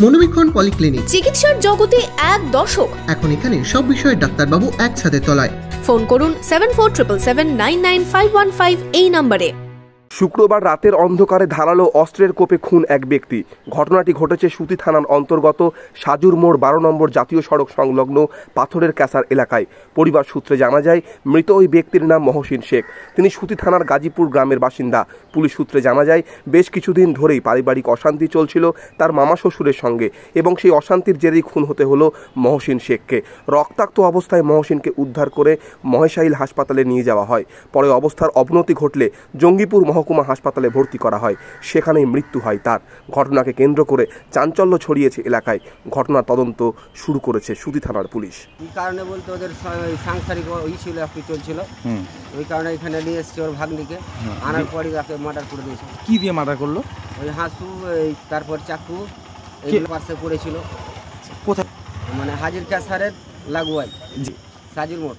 মনোবীক্ষণ polyclinic, চিকিৎসার জগতে এক দশক। এখন এখানে সব বিষয়ে ডাক্তারবাবু একসাথে তলায়। ফোন করুন 7477799515 এই নম্বরে। শুক্রবার রাতের অন্ধকারে ধারালো অস্ত্রের কোপে খুন এক ব্যক্তি। ঘটনাটি ঘটেছে সুতি থানার অন্তর্গত সাজুর মোড় 12 নম্বর জাতীয় সড়ক সংলগ্ন পাথরের ক্যাসার এলাকায়। পরিবার সূত্রে জানা যায়, মৃত ওই ব্যক্তির নাম মহসিন শেখ। তিনি সুতি থানার গাজীপুর গ্রামের বাসিন্দা। পুলিশ সূত্রে জানা যায়, বেশ কিছুদিন ধরেই পারিবারিক অশান্তি চলছিল তার মামা শ্বশুরের সঙ্গে, এবং সেই অশান্তির জেরেই খুন হতে হলো মহসিন শেখকে। রক্তাক্ত অবস্থায় মহসিনকে উদ্ধার করে মহেশাইল হাসপাতালে নিয়ে যাওয়া হয়। পরে অবস্থার অবনতি ঘটলে জঙ্গিপুর মহকুমা হাসপাতালে ভর্তি করা হয়। সেখানেই মৃত্যু হয় তার। ঘটনাকে কেন্দ্র করে চাঞ্চল্য ছড়িয়েছে এলাকায়। ঘটনার তদন্ত শুরু করেছে সুতি থানার পুলিশ। এই কারণে বলতে ওদের সাংসারিক ছিল, একটু চলছিল, ওই কারণে এখানে নিয়ে এসছে ওর ভাগ্নিকে। আনার পরে তাকে মার্ডার করে দিয়েছে। কি দিয়ে মার্ডার করলো? ওই হাসু, তারপর চাকু এই পাশে পড়েছিল। কোথায়? মানে হাজির ক্যাসারের লাগোয়াই, সাজুর মোড়।